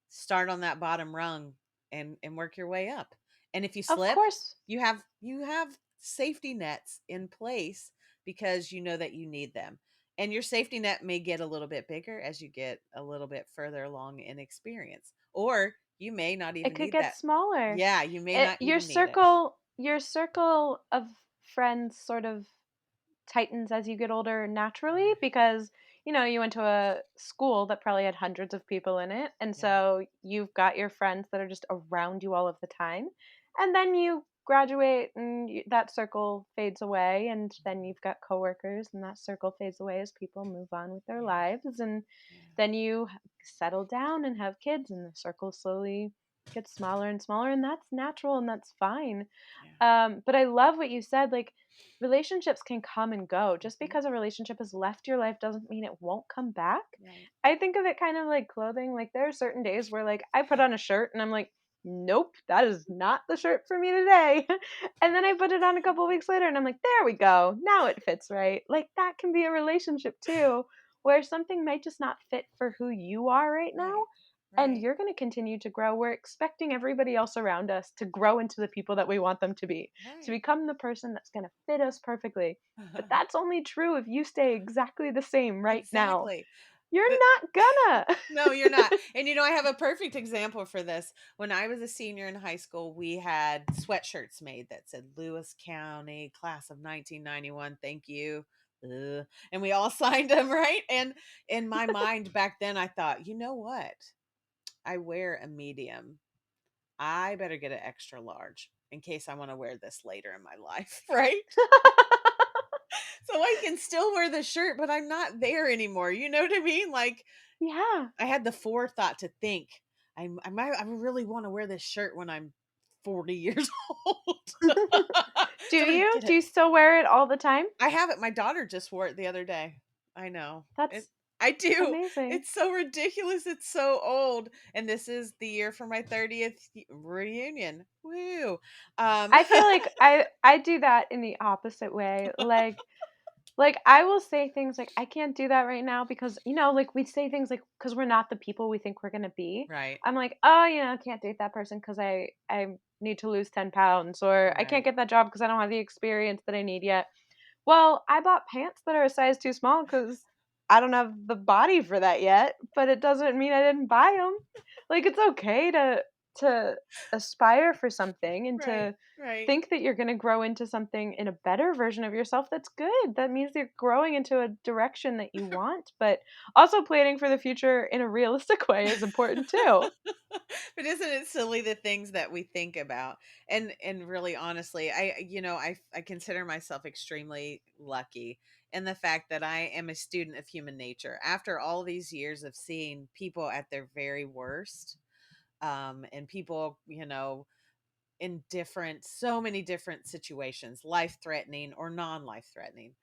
Speaker 1: Start on that bottom rung and work your way up. And if you
Speaker 2: Of
Speaker 1: slip,
Speaker 2: course.
Speaker 1: you have safety nets in place because you know that you need them. And your safety net may get a little bit bigger as you get a little bit further along in experience. Or you may not
Speaker 2: It
Speaker 1: even
Speaker 2: could
Speaker 1: need
Speaker 2: get
Speaker 1: that.
Speaker 2: smaller.
Speaker 1: Yeah, you may
Speaker 2: It
Speaker 1: not even need it.
Speaker 2: your circle of friends sort of tightens as you get older naturally because you went to a school that probably had hundreds of people in it, and
Speaker 1: Yeah.
Speaker 2: so you've got your friends that are just around you all of the time, and then you graduate and that circle fades away, and then you've got coworkers and that circle fades away as people move on with their
Speaker 1: Yeah.
Speaker 2: lives, and
Speaker 1: Yeah.
Speaker 2: then you settle down and have kids and the circle slowly gets smaller and smaller, and that's natural and that's fine.
Speaker 1: Yeah.
Speaker 2: But I love what you said, like, relationships can come and go. Just
Speaker 1: Mhm.
Speaker 2: because a relationship has left your life doesn't mean it won't come back.
Speaker 1: Right.
Speaker 2: I think of it kind of like clothing. Like, there are certain days where, like, I put on a shirt and I'm like, nope, that is not the shirt for me today. And then I put it on a couple weeks later and I'm like, there we go. Now it fits right. Like, that can be a relationship too, where something might just not fit for who you are right now,
Speaker 1: Right.
Speaker 2: and
Speaker 1: Right.
Speaker 2: you're going to continue to grow. We're expecting everybody else around us to grow into the people that we want them to
Speaker 1: Right.
Speaker 2: become the person that's going to fit us perfectly. But that's only true if you stay exactly the same right now.
Speaker 1: Exactly.
Speaker 2: You're
Speaker 1: The
Speaker 2: not gonna.
Speaker 1: No, you're not. And I have a perfect example for this. When I was a senior in high school, we had sweatshirts made that said Lewis County, class of 1991. Thank you. Ugh. And we all signed them, right? And in my mind back then, I thought, you know what? I wear a medium. I better get an extra large in case I want to wear this later in my life, right? So I can still wear the shirt, but I'm not there anymore. You know what I mean? Like,
Speaker 2: Yeah.
Speaker 1: I had the forethought to think, I really wanna wear this shirt when I'm 40 years old.
Speaker 2: Do
Speaker 1: So I'm gonna
Speaker 2: you?
Speaker 1: get
Speaker 2: Do
Speaker 1: it.
Speaker 2: you still wear it all the time?
Speaker 1: I have it. My daughter just wore it the other day. I know.
Speaker 2: That's
Speaker 1: I do.
Speaker 2: Amazing.
Speaker 1: It's so ridiculous. It's so old. And this is the year for my 30th reunion. Woo. Um
Speaker 2: I feel like I do that in the opposite way. Like, I will say things like, "I can't do that right now," because, like, we say things like, because 'cause we're not the people we think we're gonna be.
Speaker 1: right.
Speaker 2: I'm like, "Oh, I can't date that person because I need to lose 10 pounds," or, "I can't
Speaker 1: Right.
Speaker 2: get that job because I don't have the experience that I need yet." Well, I bought pants that are a size too small because I don't have the body for that yet, but it doesn't mean I didn't buy them. Like, it's okay to aspire for something and
Speaker 1: Right.
Speaker 2: to
Speaker 1: Right.
Speaker 2: think that you're gonna grow into something in a better version of yourself. That's good. That means you're growing into a direction that you want, but also planning for the future in a realistic way is important too.
Speaker 1: But isn't it silly the things that we think about? And really honestly, I consider myself extremely lucky in the fact that I am a student of human nature. After all these years of seeing people at their very worst, and people, in so many different situations, life threatening or non-life threatening.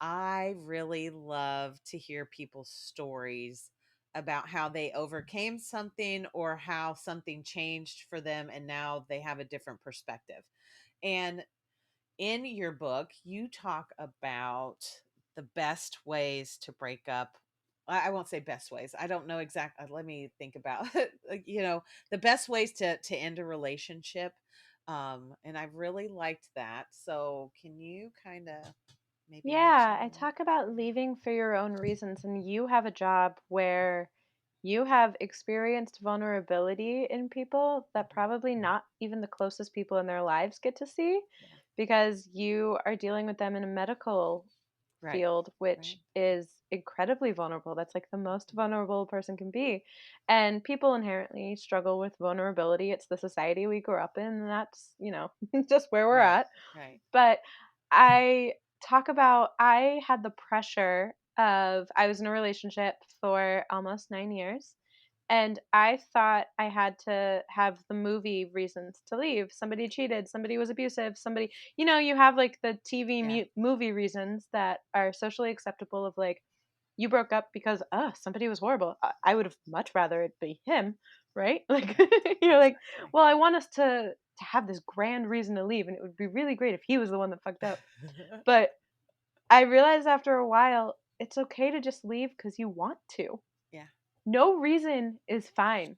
Speaker 1: I really love to hear people's stories about how they overcame something or how something changed for them and now they have a different perspective. And in your book, you talk about the best ways to break up. I won't say best ways. I don't know exactly. Let me think about it. Like, the best ways to end a relationship. And I really liked that. So, can you kind of maybe
Speaker 2: Yeah,
Speaker 1: mention
Speaker 2: I
Speaker 1: that?
Speaker 2: talk about leaving for your own reasons, and you have a job where you have experienced vulnerability in people that
Speaker 1: Mhm.
Speaker 2: probably not even the closest people in their lives get to see
Speaker 1: Yeah.
Speaker 2: because you are dealing with them in a medical
Speaker 1: Right.
Speaker 2: field, which
Speaker 1: Right.
Speaker 2: is incredibly vulnerable. That's like the most
Speaker 1: Mhm.
Speaker 2: vulnerable a person can be. And people inherently struggle with vulnerability. It's the society we grew up in, and that's, just where we're
Speaker 1: Right.
Speaker 2: at.
Speaker 1: Right.
Speaker 2: But I talk about I had the pressure of I was in a relationship for almost 9 years, and I thought I had to have the movie reasons to leave. Somebody cheated, somebody was abusive, you have, like, the TV
Speaker 1: Yeah.
Speaker 2: movie reasons that are socially acceptable of, like, you broke up because, somebody was horrible. I would have much rather it be him, right? Like,
Speaker 1: Right.
Speaker 2: you're like,
Speaker 1: Exactly.
Speaker 2: "Well, I want us to have this grand reason to leave, and it would be really great if he was the one that fucked up." But I realized after a while, it's okay to just leave because you want to.
Speaker 1: Yeah.
Speaker 2: No reason is fine.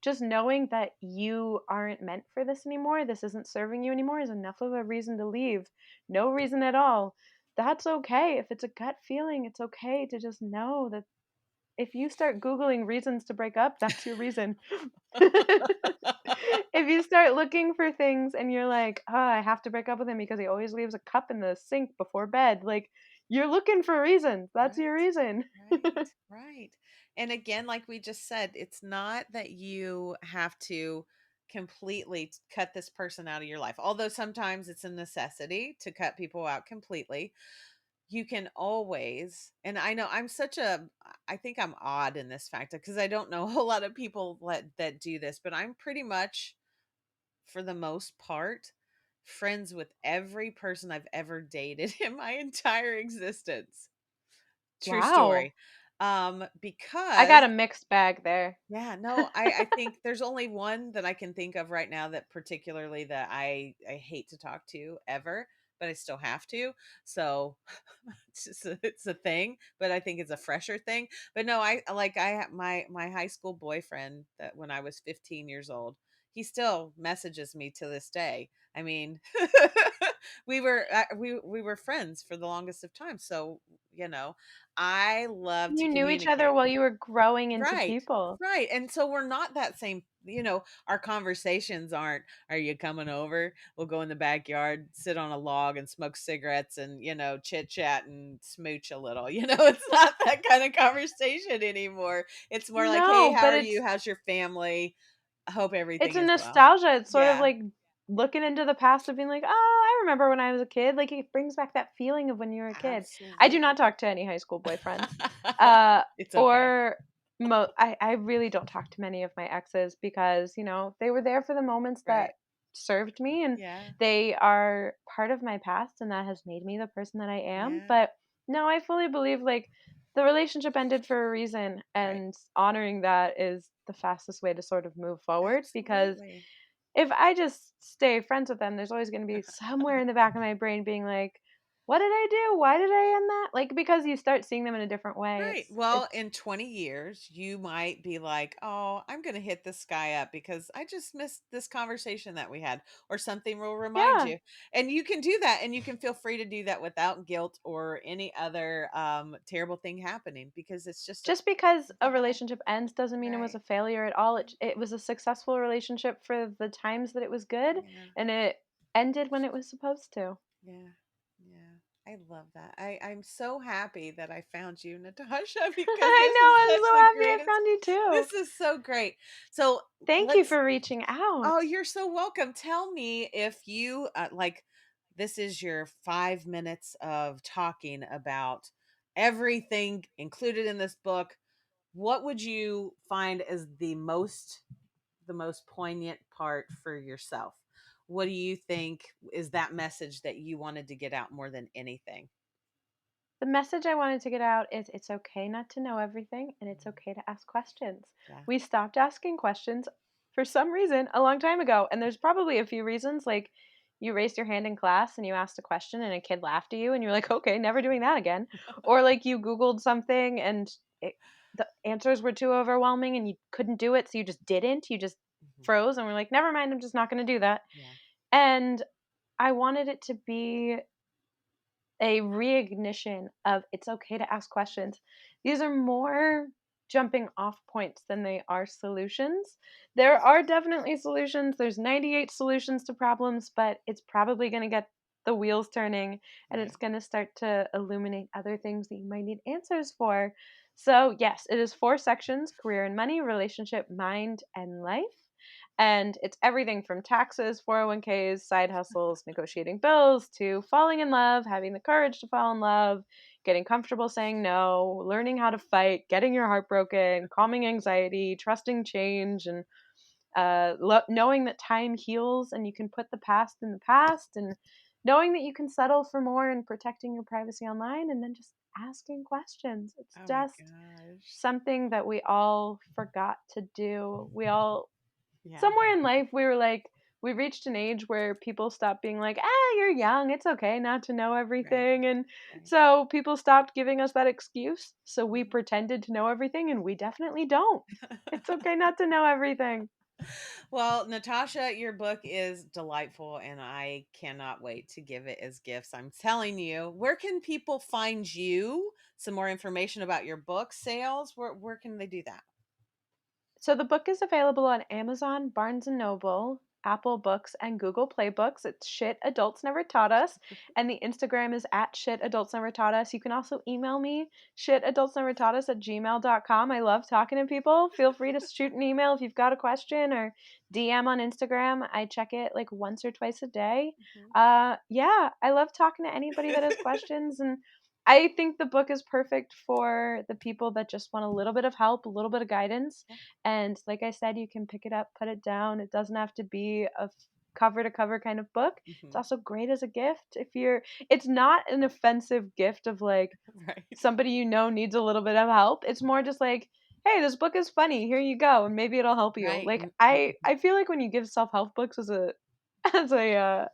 Speaker 2: Just knowing that you aren't meant for this anymore, this isn't serving you anymore, is enough of a reason to leave. No reason at all. That's okay. If it's a gut feeling, it's okay to just know that if you start Googling reasons to break up, that's your reason. If you start looking for things and you're like, "Oh, I have to break up with him because he always leaves a cup in the sink before bed," like, you're looking for reasons. That's your
Speaker 1: Right.
Speaker 2: reason.
Speaker 1: Right. Right. And again, like we just said, it's not that you have to completely cut this person out of your life. Although sometimes it's a necessity to cut people out completely. You can always, and I know I think I'm odd in this factor because I don't know a whole lot of people that do this, but I'm pretty much, for the most part, friends with every person I've ever dated in my entire existence. True
Speaker 2: Wow.
Speaker 1: story.
Speaker 2: I got
Speaker 1: Because
Speaker 2: a mixed bag there.
Speaker 1: yeah, no, I think there's only one that I can think of right now that particularly that I hate to talk to ever, but I still have to. So it's a thing, but I think it's a fresher thing. But no, my high school boyfriend that when I was 15 years old, he still messages me to this day. I mean, we were friends for the longest of time. So, I love to
Speaker 2: You knew each other
Speaker 1: communicate.
Speaker 2: while you were growing into
Speaker 1: Right.
Speaker 2: people.
Speaker 1: Right. And so we're not that same, our conversations aren't, are you coming over? We'll go in the backyard, sit on a log and smoke cigarettes and, chit chat and smooch a little. It's not that kind of conversation anymore. It's more like, hey,
Speaker 2: No,
Speaker 1: how
Speaker 2: but
Speaker 1: are
Speaker 2: it's
Speaker 1: you? How's your family? I hope
Speaker 2: It's
Speaker 1: everything
Speaker 2: a
Speaker 1: is well.
Speaker 2: nostalgia, it's sort of
Speaker 1: Yeah,
Speaker 2: like looking into the past of being like, "Oh, I remember when I was a kid," like, it brings back that feeling of when you were a kid. I do
Speaker 1: absolutely.
Speaker 2: not talk to any high school boyfriends, uh,
Speaker 1: It's okay.
Speaker 2: or I really don't talk to many of my exes because, they were there for the moments that
Speaker 1: Right.
Speaker 2: served me, and
Speaker 1: Yeah.
Speaker 2: they are part of my past, and that has made me the person that I am,
Speaker 1: Yeah.
Speaker 2: but no, I fully believe, like, the relationship ended for a reason,
Speaker 1: Right.
Speaker 2: and honoring that is the fastest way to sort of move forward because
Speaker 1: Absolutely.
Speaker 2: if I just stay friends with them, there's always gonna be somewhere in the back of my brain being like, "What did I do? Why did I end that?" Like, because you start seeing them in a different way,
Speaker 1: Right. Well,
Speaker 2: it's
Speaker 1: in 20 years, you might be like, oh, I'm going to hit this guy up because I just missed this conversation that we had, or something will remind
Speaker 2: yeah.
Speaker 1: you. And you can do that. And you can feel free to do that without guilt or any other terrible thing happening because it's just a,
Speaker 2: Just because a relationship ends doesn't mean it was
Speaker 1: right.
Speaker 2: a failure at all. It was a successful relationship for the times that it was good,
Speaker 1: Yeah.
Speaker 2: and it ended when it was supposed to.
Speaker 1: Yeah. Yeah. I love that. I'm so happy that I found you, Natasha, because
Speaker 2: I
Speaker 1: this is
Speaker 2: know, I'm
Speaker 1: such
Speaker 2: so
Speaker 1: the
Speaker 2: happy I
Speaker 1: greatest.
Speaker 2: found you too.
Speaker 1: This is so great. So
Speaker 2: Thank you
Speaker 1: let's
Speaker 2: for reaching
Speaker 1: Oh,
Speaker 2: out.
Speaker 1: you're so welcome. Tell me if you like this is your 5 minutes of talking about everything included in this book. What would you find as the most poignant part for yourself? What do you think is that message that you wanted to get out more than anything?
Speaker 2: The message I wanted to get out is it's okay not to know everything and it's
Speaker 1: Mhm.
Speaker 2: okay to ask questions.
Speaker 1: Yeah.
Speaker 2: We stopped asking questions for some reason a long time ago, and there's probably a few reasons like you raised your hand in class and you asked a question and a kid laughed at you and you're like, "Okay, never doing that again." Or like you googled something and the answers were too overwhelming and you couldn't do it, so you just didn't. You just
Speaker 1: Mhm.
Speaker 2: froze and were like, "Never mind, I'm just not going to do that."
Speaker 1: Yeah.
Speaker 2: And I wanted it to be a reignition of it's okay to ask questions. These are more jumping off points than they are solutions. There are definitely solutions. There's 98 solutions to problems, but it's probably going to get the wheels turning and it's
Speaker 1: Right.
Speaker 2: going to start to illuminate other things that you might need answers for. So, yes, it is 4 sections: career and money, relationship, mind, and life. And it's everything from taxes, 401ks, side hustles, negotiating bills, to falling in love, having the courage to fall in love, getting comfortable saying no, learning how to fight, getting your heart broken, calming anxiety, trusting change, and knowing that time heals and you can put the past in the past, and knowing that you can settle for more and protecting your privacy online, and then just asking questions. It's
Speaker 1: Oh my
Speaker 2: just
Speaker 1: gosh.
Speaker 2: something that we all forgot to do. We all
Speaker 1: Yeah.
Speaker 2: somewhere in life we were like we reached an age where people stopped being like, "Ah, you're young. It's okay not to know
Speaker 1: Right.
Speaker 2: everything." And
Speaker 1: Right.
Speaker 2: so people stopped giving us that excuse. So we
Speaker 1: Mhm.
Speaker 2: pretended to know everything and we definitely don't. It's okay not to know everything.
Speaker 1: Well, Natasha, your book is delightful and I cannot wait to give it as gifts. I'm telling you, where can people find you? Some more information about your book sales? Where can they do that?
Speaker 2: So the book is available on Amazon, Barnes and Noble, Apple Books, and Google Play Books. It's Shit Adults Never Taught Us. And the Instagram is at Shit Adults Never Taught Us. You can also email me, shitadultsnevertaughtus at gmail.com. I love talking to people. Feel free to shoot an email if you've got a question or DM on Instagram. I check it like once or twice a day.
Speaker 1: Mhm.
Speaker 2: Yeah, I love talking to anybody that has questions, and I think the book is perfect for the people that just want a little bit of help, a little bit of guidance.
Speaker 1: Yeah.
Speaker 2: And like I said, you can pick it up, put it down. It doesn't have to be a cover to cover kind of book. It's
Speaker 1: Mhm.
Speaker 2: also great as a gift if you're it's not an offensive gift of like
Speaker 1: Right.
Speaker 2: somebody you know needs a little bit of help. It's more just like, "Hey, this book is funny. Here you go." And maybe it'll help you.
Speaker 1: Right.
Speaker 2: Like I feel like when you give self-help books as a as a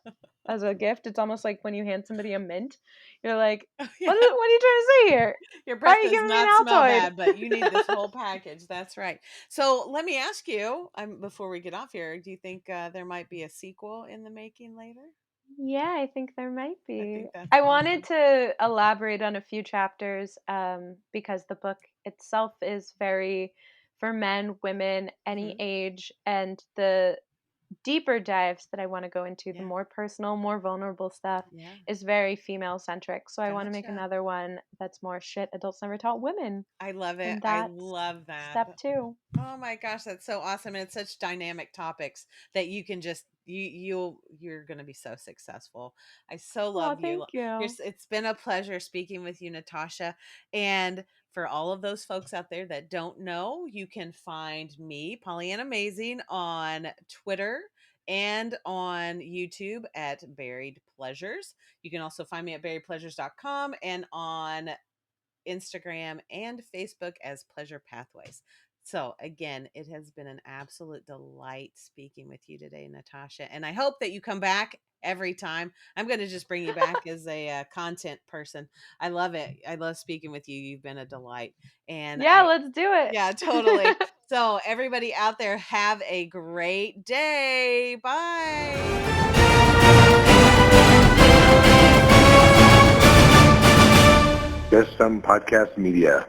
Speaker 2: as a gift, it's almost like when you hand somebody a mint. You're like,
Speaker 1: Yeah.
Speaker 2: what are you trying to say here?
Speaker 1: Your
Speaker 2: Why
Speaker 1: breath
Speaker 2: are you
Speaker 1: does
Speaker 2: giving me an
Speaker 1: not smell
Speaker 2: Altoid?"
Speaker 1: bad, but you need this whole package. That's right. So let me ask you, before we get off here, do you think there might be a sequel in the making later?
Speaker 2: Yeah, I think there might
Speaker 1: I
Speaker 2: be.
Speaker 1: think that's
Speaker 2: I wanted
Speaker 1: awesome.
Speaker 2: to elaborate on a few chapters because the book itself is very for men, women, any
Speaker 1: Hmm.
Speaker 2: age, and the deeper dives that I want to go into, the
Speaker 1: Yeah.
Speaker 2: more personal, more vulnerable stuff,
Speaker 1: Yeah.
Speaker 2: is very female centric. So I want to make
Speaker 1: Gotcha.
Speaker 2: another one that's more shit adults never taught women.
Speaker 1: I love it.
Speaker 2: And
Speaker 1: I
Speaker 2: that's
Speaker 1: love that.
Speaker 2: step two.
Speaker 1: Oh my gosh, that's so awesome. And it's such dynamic topics that you can just you're going to be so successful. I so
Speaker 2: Oh,
Speaker 1: love you.
Speaker 2: thank you.
Speaker 1: It's been a pleasure speaking with you, Natasha. And for all of those folks out there that don't know, you can find me, Pollyanna Amazing, on Twitter and on YouTube at Buried Pleasures. You can also find me at buriedpleasures.com and on Instagram, and Facebook as Pleasure Pathways. So, again, it has been an absolute delight speaking with you today, Natasha. And I hope that you come back every time. I'm going to just bring you back as a content person. I love it. I love speaking with you. You've been a delight. And
Speaker 2: Yeah,
Speaker 1: I,
Speaker 2: let's do
Speaker 1: yeah, totally.
Speaker 2: it.
Speaker 1: So, everybody out there, have a great day. Bye.
Speaker 3: Just Some Podcast Media.